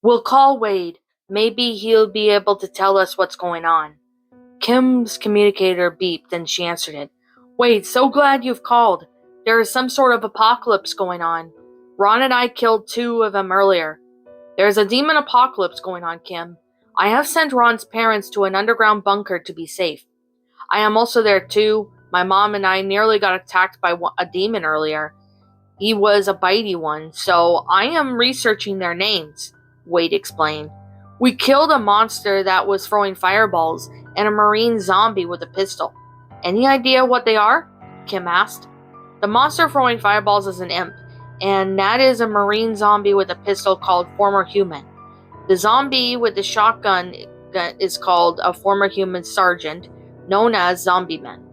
We'll call Wade. Maybe he'll be able to tell us what's going on. Kim's communicator beeped and she answered it. Wade, so glad you've called. There is some sort of apocalypse going on. Ron and I killed 2 of them earlier. There's a demon apocalypse going on, Kim. I have sent Ron's parents to an underground bunker to be safe. I am also there too. My mom and I nearly got attacked by a demon earlier. He was a bitey one, so I am researching their names, Wade explained. We killed a monster that was throwing fireballs and a marine zombie with a pistol. Any idea what they are? Kim asked. The monster throwing fireballs is an imp, and that is a marine zombie with a pistol called Former Human. The zombie with the shotgun is called a Former Human Sergeant, known as Zombie Men,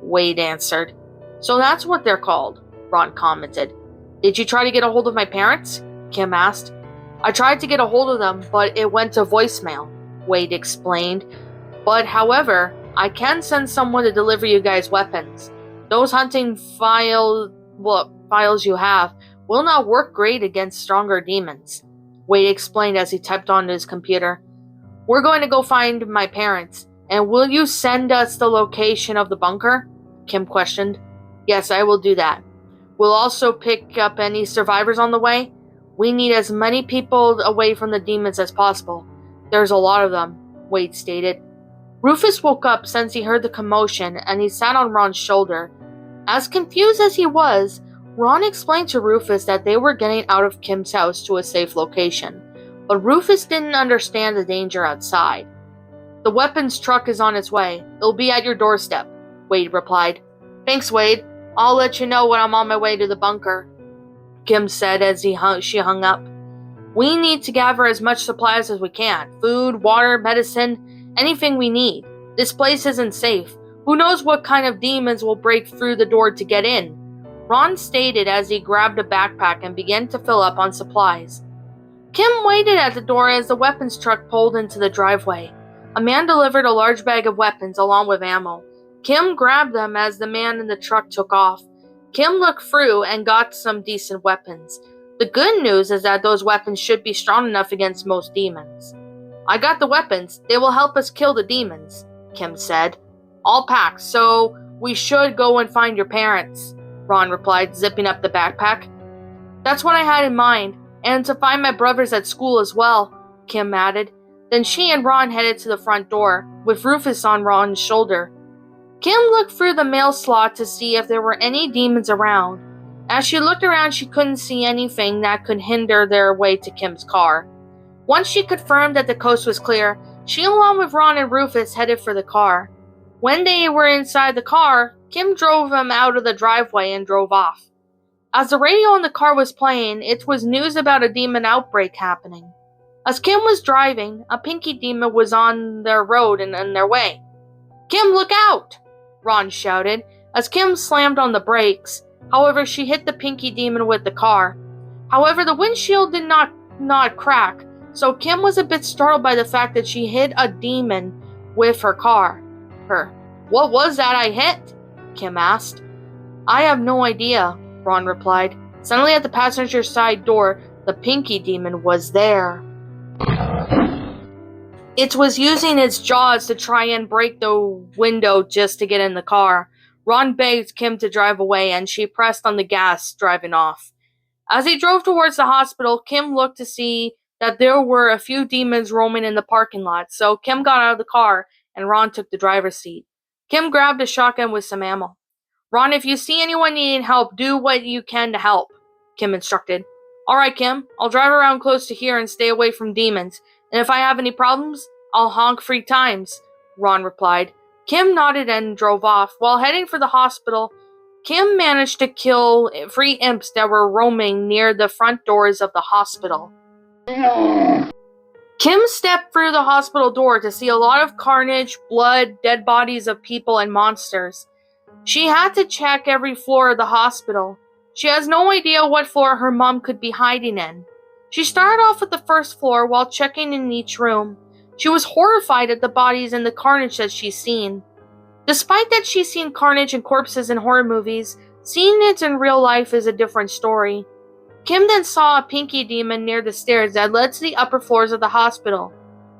Wade answered. So that's what they're called, Ron commented. Did you try to get a hold of my parents? Kim asked. I tried to get a hold of them, but it went to voicemail, Wade explained. But however, I can send someone to deliver you guys weapons. Those hunting files you have will not work great against stronger demons, Wade explained as he typed onto his computer. We're going to go find my parents, and will you send us the location of the bunker? Kim questioned. Yes, I will do that. We'll also pick up any survivors on the way. We need as many people away from the demons as possible. There's a lot of them, Wade stated. Rufus woke up since he heard the commotion, and he sat on Ron's shoulder. As confused as he was, Ron explained to Rufus that they were getting out of Kim's house to a safe location, but Rufus didn't understand the danger outside. The weapons truck is on its way. It'll be at your doorstep, Wade replied. Thanks, Wade. I'll let you know when I'm on my way to the bunker, Kim said as she hung up. We need to gather as much supplies as we can. Food, water, medicine, anything we need. This place isn't safe. Who knows what kind of demons will break through the door to get in? Ron stated as he grabbed a backpack and began to fill up on supplies. Kim waited at the door as the weapons truck pulled into the driveway. A man delivered a large bag of weapons along with ammo. Kim grabbed them as the man in the truck took off. Kim looked through and got some decent weapons. The good news is that those weapons should be strong enough against most demons. I got the weapons. They will help us kill the demons, Kim said. All packed, so we should go and find your parents, Ron replied, zipping up the backpack. That's what I had in mind, and to find my brothers at school as well, Kim added. Then she and Ron headed to the front door, with Rufus on Ron's shoulder. Kim looked through the mail slot to see if there were any demons around. As she looked around, she couldn't see anything that could hinder their way to Kim's car. Once she confirmed that the coast was clear, she along with Ron and Rufus headed for the car. When they were inside the car, Kim drove them out of the driveway and drove off. As the radio in the car was playing, it was news about a demon outbreak happening. As Kim was driving, a pinky demon was on their road and in their way. Kim, look out! Ron shouted, as Kim slammed on the brakes. However, she hit the pinky demon with the car. However, the windshield did not crack, so Kim was a bit startled by the fact that she hit a demon with her car. What was that I hit? Kim asked. I have no idea, Ron replied. Suddenly at the passenger side door, the pinky demon was there. It was using its jaws to try and break the window just to get in the car. Ron begged Kim to drive away, and she pressed on the gas, driving off. As he drove towards the hospital, Kim looked to see that there were a few demons roaming in the parking lot, so Kim got out of the car, and Ron took the driver's seat. Kim grabbed a shotgun with some ammo. Ron, if you see anyone needing help, do what you can to help, Kim instructed. Alright, Kim, I'll drive around close to here and stay away from demons. And if I have any problems, I'll honk 3 times, Ron replied. Kim nodded and drove off. While heading for the hospital, Kim managed to kill 3 imps that were roaming near the front doors of the hospital. Kim stepped through the hospital door to see a lot of carnage, blood, dead bodies of people and monsters. She had to check every floor of the hospital. She has no idea what floor her mom could be hiding in. She started off with the first floor while checking in each room. She was horrified at the bodies and the carnage that she's seen. Despite that she's seen carnage and corpses in horror movies, seeing it in real life is a different story. Kim then saw a pinky demon near the stairs that led to the upper floors of the hospital.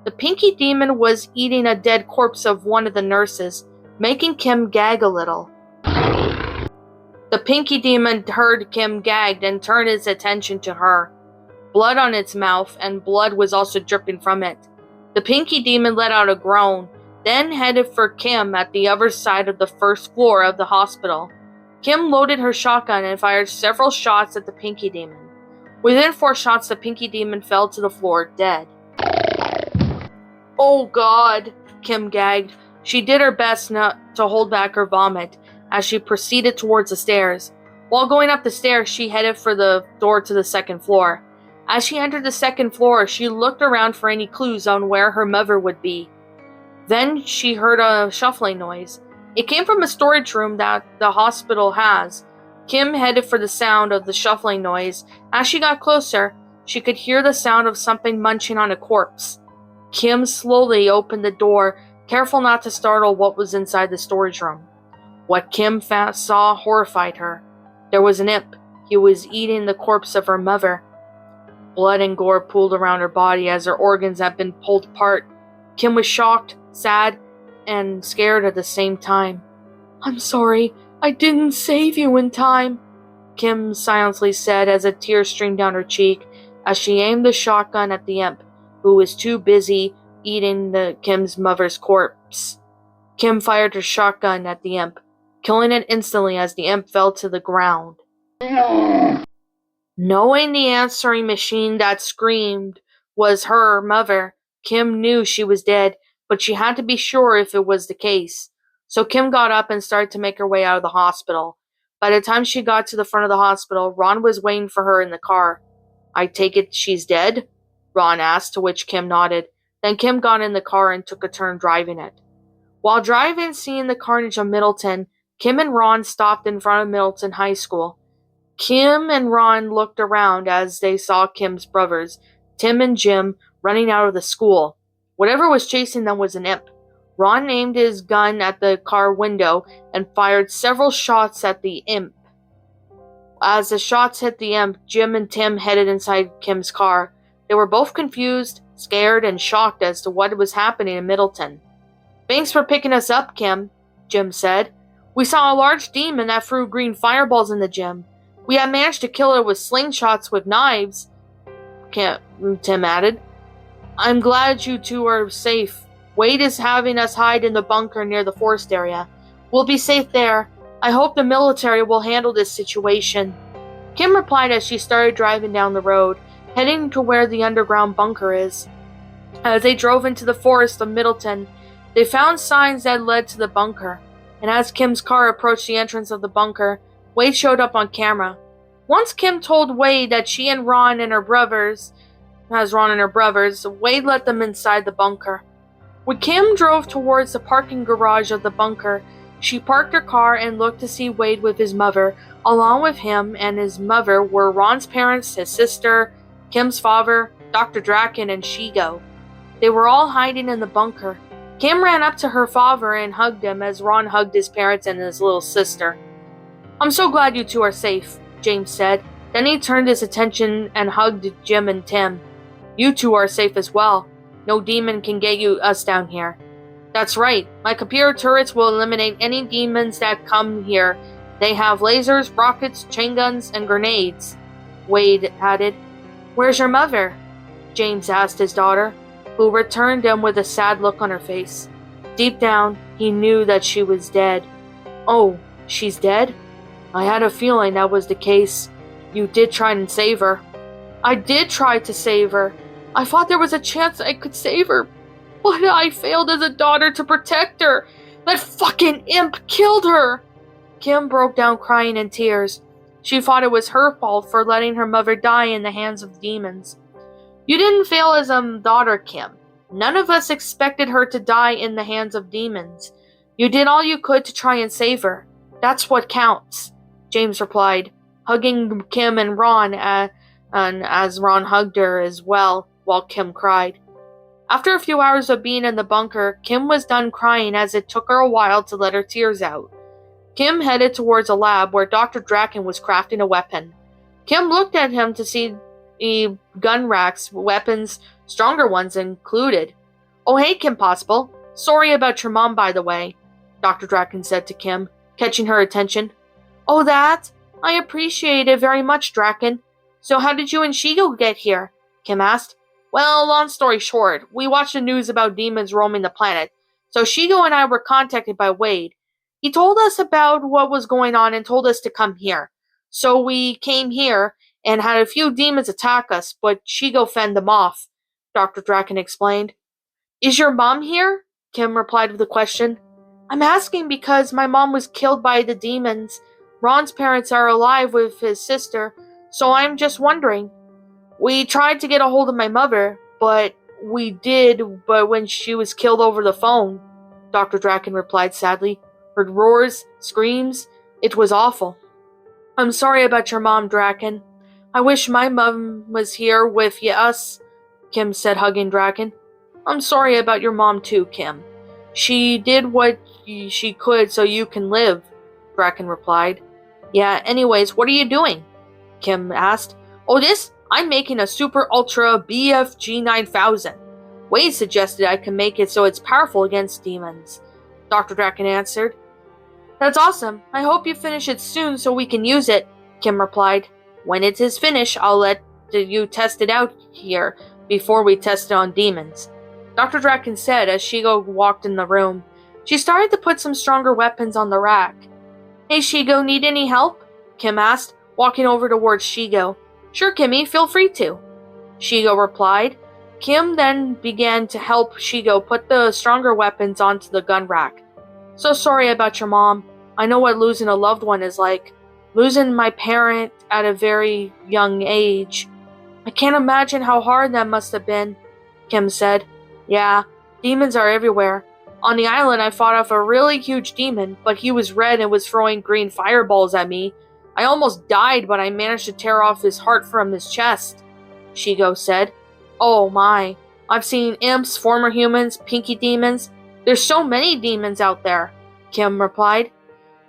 The pinky demon was eating a dead corpse of one of the nurses, making Kim gag a little. The pinky demon heard Kim gagged and turned its attention to her. Blood on its mouth, and blood was also dripping from it. The pinky demon let out a groan, then headed for Kim at the other side of the first floor of the hospital. Kim loaded her shotgun and fired several shots at the pinky demon. Within 4 shots, the pinky demon fell to the floor, dead. "Oh God," Kim gagged. She did her best not to hold back her vomit as she proceeded towards the stairs. While going up the stairs, she headed for the door to the second floor. As she entered the second floor, she looked around for any clues on where her mother would be. Then she heard a shuffling noise. It came from a storage room that the hospital has. Kim headed for the sound of the shuffling noise. As she got closer, she could hear the sound of something munching on a corpse. Kim slowly opened the door, careful not to startle what was inside the storage room. What Kim saw horrified her. There was an imp. He was eating the corpse of her mother. Blood and gore pooled around her body as her organs had been pulled apart. Kim was shocked, sad, and scared at the same time. "I'm sorry, I didn't save you in time," Kim silently said as a tear streamed down her cheek as she aimed the shotgun at the imp, who was too busy eating Kim's mother's corpse. Kim fired her shotgun at the imp, killing it instantly as the imp fell to the ground. Knowing the answering machine that screamed was her mother, Kim knew she was dead, but she had to be sure if it was the case. So Kim got up and started to make her way out of the hospital. By the time she got to the front of the hospital, Ron was waiting for her in the car. "I take it she's dead?" Ron asked, to which Kim nodded. Then Kim got in the car and took a turn driving it. While driving, seeing the carnage of Middleton, Kim and Ron stopped in front of Middleton High School. Kim and Ron looked around as they saw Kim's brothers, Tim and Jim, running out of the school. Whatever was chasing them was an imp. Ron aimed his gun at the car window and fired several shots at the imp. As the shots hit the imp, Jim and Tim headed inside Kim's car. They were both confused, scared, and shocked as to what was happening in Middleton. "Thanks for picking us up, Kim," Jim said. "We saw a large demon that threw green fireballs in the gym. We had managed to kill it with slingshots with knives," Tim added. "I'm glad you two are safe. Wade is having us hide in the bunker near the forest area. We'll be safe there. I hope the military will handle this situation." Kim replied as she started driving down the road, heading to where the underground bunker is. As they drove into the forest of Middleton, they found signs that led to the bunker, and as Kim's car approached the entrance of the bunker, Wade showed up on camera. Once Kim told Wade that she and Ron and her brothers, Wade let them inside the bunker. When Kim drove towards the parking garage of the bunker, she parked her car and looked to see Wade with his mother. Along with him and his mother were Ron's parents, his sister, Kim's father, Dr. Draken, and Shigo. They were all hiding in the bunker. Kim ran up to her father and hugged him as Ron hugged his parents and his little sister. "I'm so glad you two are safe," James said. Then he turned his attention and hugged Jim and Tim. "You two are safe as well. No demon can get us down here." "That's right. My computer turrets will eliminate any demons that come here. They have lasers, rockets, chain guns, and grenades," Wade added. "Where's your mother?" James asked his daughter, who returned him with a sad look on her face. Deep down, he knew that she was dead. "Oh, she's dead? I had a feeling that was the case. You did try and save her." "I did try to save her. I thought there was a chance I could save her. But I failed as a daughter to protect her. That fucking imp killed her." Kim broke down crying in tears. She thought it was her fault for letting her mother die in the hands of demons. "You didn't fail as a daughter, Kim. None of us expected her to die in the hands of demons. You did all you could to try and save her. That's what counts," James replied, hugging Kim and Ron as Ron hugged her as well while Kim cried. After a few hours of being in the bunker, Kim was done crying as it took her a while to let her tears out. Kim headed towards a lab where Dr. Draken was crafting a weapon. Kim looked at him to see the gun racks, weapons, stronger ones included. Oh, hey, Kim Possible. Sorry about your mom, by the way, Dr. Draken said to Kim, catching her attention. Oh, that? I appreciate it very much, Draken. So how did you and Shigo get here? Kim asked. Well, long story short, we watched the news about demons roaming the planet, so Shigo and I were contacted by Wade. He told us about what was going on and told us to come here. So we came here and had a few demons attack us, but Shigo fended them off, Dr. Draken explained. Is your mom here? Kim replied with a question. I'm asking because my mom was killed by the demons. Ron's parents are alive with his sister, so I'm just wondering. We tried to get a hold of my mother, but when she was killed over the phone, Dr. Draken replied sadly. Heard roars, screams. It was awful. I'm sorry about your mom, Draken. I wish my mom was here with us, Kim said, hugging Draken. I'm sorry about your mom too, Kim. She did what she could so you can live, Draken replied. Yeah, anyways, what are you doing? Kim asked. Oh, this? I'm making a Super Ultra BFG 9000. Wade suggested I can make it so it's powerful against demons, Dr. Draken answered. That's awesome. I hope you finish it soon so we can use it, Kim replied. When it is finished, I'll let you test it out here before we test it on demons, Dr. Draken said as Shigo walked in the room. She started to put some stronger weapons on the rack. Hey Shigo, need any help? Kim asked, walking over towards Shigo. Sure, Kimmy, feel free to, Shigo replied. Kim then began to help Shigo put the stronger weapons onto the gun rack. So sorry about your mom. I know what losing a loved one is like. Losing my parent at a very young age. I can't imagine how hard that must have been, Kim said. Yeah, demons are everywhere. On the island, I fought off a really huge demon, but he was red and was throwing green fireballs at me. I almost died, but I managed to tear off his heart from his chest, Shigo said. Oh my, I've seen imps, former humans, pinky demons. There's so many demons out there, Kim replied.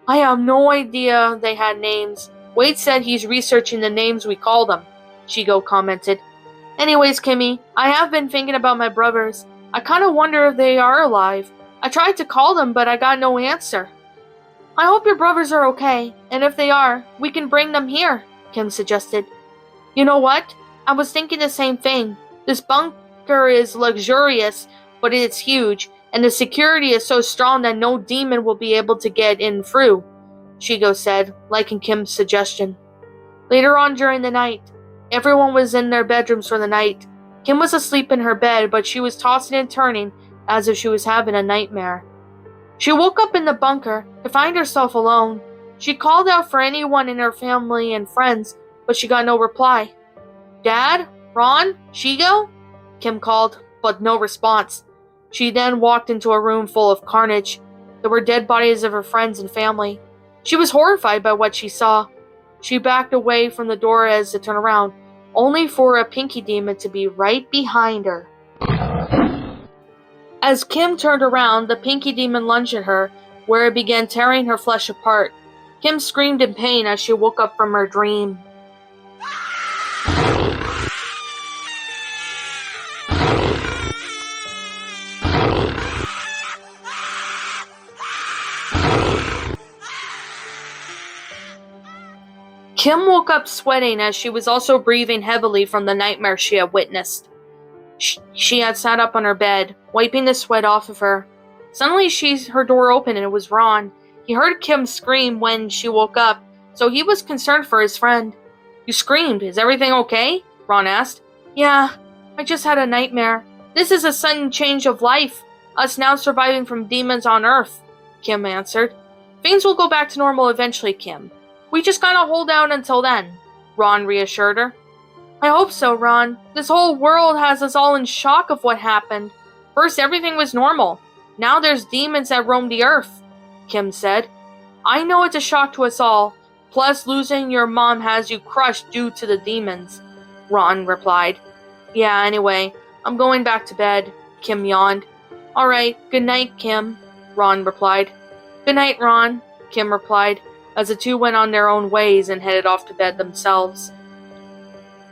I have no idea they had names. Wade said he's researching the names we call them, Shigo commented. Anyways, Kimmy, I have been thinking about my brothers. I kind of wonder if they are alive. I tried to call them, but I got no answer. I hope your brothers are okay, and if they are, we can bring them here, Kim suggested. You know what? I was thinking the same thing. This bunker is luxurious, but it's huge, and the security is so strong that no demon will be able to get in through, Shigo said, liking Kim's suggestion. Later on during the night, everyone was in their bedrooms for the night. Kim was asleep in her bed, but she was tossing and turning as if she was having a nightmare. She woke up in the bunker to find herself alone. She called out for anyone in her family and friends, but she got no reply. Dad? Ron? Shigo? Kim called, but no response. She then walked into a room full of carnage. There were dead bodies of her friends and family. She was horrified by what she saw. She backed away from the door as to turn around, only for a pinky demon to be right behind her. As Kim turned around, the pinky demon lunged at her, where it began tearing her flesh apart. Kim screamed in pain as she woke up from her dream. Kim woke up sweating as she was also breathing heavily from the nightmare she had witnessed. She had sat up on her bed, wiping the sweat off of her. Suddenly her door opened and it was Ron. He heard Kim scream when she woke up, so he was concerned for his friend. You screamed. Is everything okay? Ron asked. Yeah, I just had a nightmare. This is a sudden change of life. Us now surviving from demons on Earth, Kim answered. Things will go back to normal eventually, Kim. We just gotta hold out until then, Ron reassured her. I hope so, Ron. This whole world has us all in shock of what happened. First, everything was normal. Now there's demons that roam the earth, Kim said. I know it's a shock to us all. Plus, losing your mom has you crushed due to the demons, Ron replied. Yeah, anyway, I'm going back to bed, Kim yawned. Alright, good night, Kim, Ron replied. Good night, Ron, Kim replied, as the two went on their own ways and headed off to bed themselves.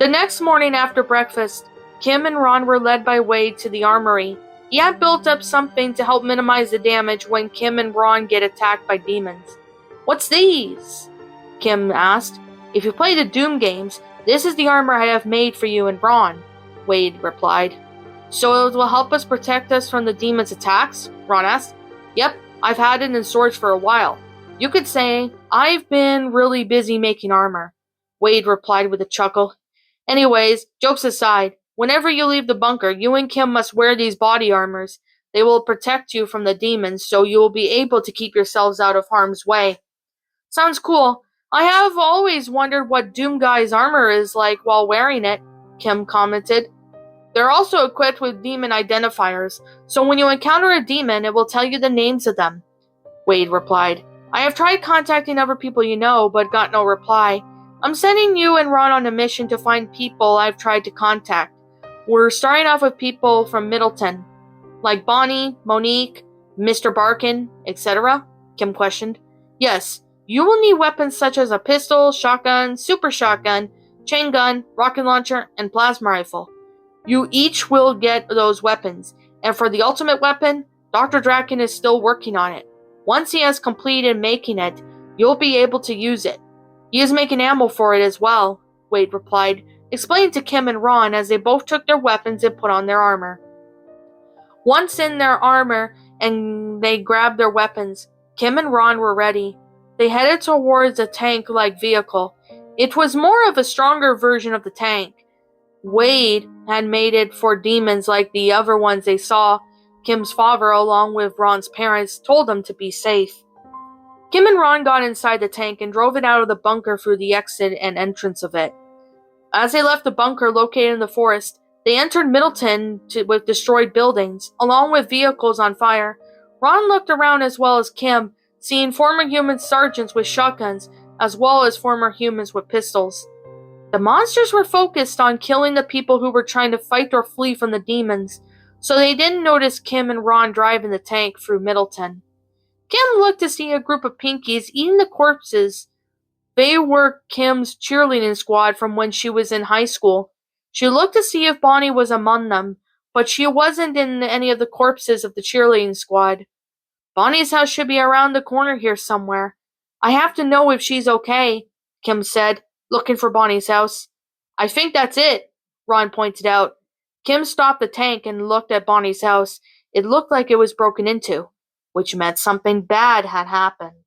The next morning after breakfast, Kim and Ron were led by Wade to the armory. He had built up something to help minimize the damage when Kim and Ron get attacked by demons. "What's these?" Kim asked. "If you play the Doom games, this is the armor I have made for you and Ron," Wade replied. "So it will help us protect us from the demons' attacks?" Ron asked. "Yep, I've had it in storage for a while. You could say I've been really busy making armor," Wade replied with a chuckle. "Anyways, jokes aside, whenever you leave the bunker, you and Kim must wear these body armors. They will protect you from the demons, so you will be able to keep yourselves out of harm's way." "Sounds cool. I have always wondered what Doom Guy's armor is like while wearing it," Kim commented. "They're also equipped with demon identifiers, so when you encounter a demon, it will tell you the names of them," Wade replied. "I have tried contacting other people you know, but got no reply. I'm sending you and Ron on a mission to find people I've tried to contact. We're starting off with people from Middleton, like Bonnie, Monique, Mr. Barkin, etc., Kim questioned. "Yes, you will need weapons such as a pistol, shotgun, super shotgun, chain gun, rocket launcher, and plasma rifle. You each will get those weapons, and for the ultimate weapon, Dr. Draken is still working on it. Once he has completed making it, you'll be able to use it. He is making ammo for it as well," Wade replied, explaining to Kim and Ron as they both took their weapons and put on their armor. Once in their armor and they grabbed their weapons, Kim and Ron were ready. They headed towards a tank-like vehicle. It was more of a stronger version of the tank. Wade had made it for demons like the other ones they saw. Kim's father, along with Ron's parents, told them to be safe. Kim and Ron got inside the tank and drove it out of the bunker through the exit and entrance of it. As they left the bunker located in the forest, they entered Middleton with destroyed buildings, along with vehicles on fire. Ron looked around as well as Kim, seeing former human sergeants with shotguns, as well as former humans with pistols. The monsters were focused on killing the people who were trying to fight or flee from the demons, so they didn't notice Kim and Ron driving the tank through Middleton. Kim looked to see a group of Pinkies eating the corpses. They were Kim's cheerleading squad from when she was in high school. She looked to see if Bonnie was among them, but she wasn't in any of the corpses of the cheerleading squad. "Bonnie's house should be around the corner here somewhere. I have to know if she's okay," Kim said, looking for Bonnie's house. "I think that's it," Ron pointed out. Kim stopped the tank and looked at Bonnie's house. It looked like it was broken into, which meant something bad had happened.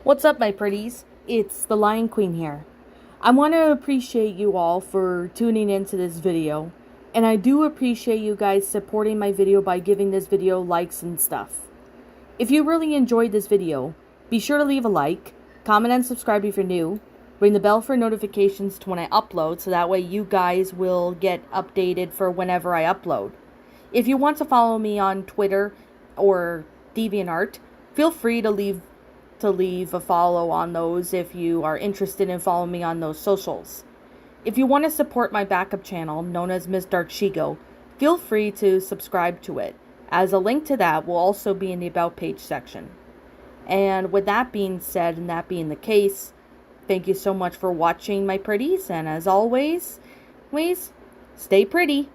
What's up, my pretties? It's the Lion Queen here. I want to appreciate you all for tuning into this video, and I do appreciate you guys supporting my video by giving this video likes and stuff. If you really enjoyed this video, be sure to leave a like, comment and subscribe if you're new, ring the bell for notifications to when I upload so that way you guys will get updated for whenever I upload. If you want to follow me on Twitter or DeviantArt, feel free to leave a follow on those if you are interested in following me on those socials. If you want to support my backup channel, known as Ms. Dark Shigo, feel free to subscribe to it, as a link to that will also be in the About page section. And with that being said, and that being the case, thank you so much for watching, my pretties, and as always, please stay pretty.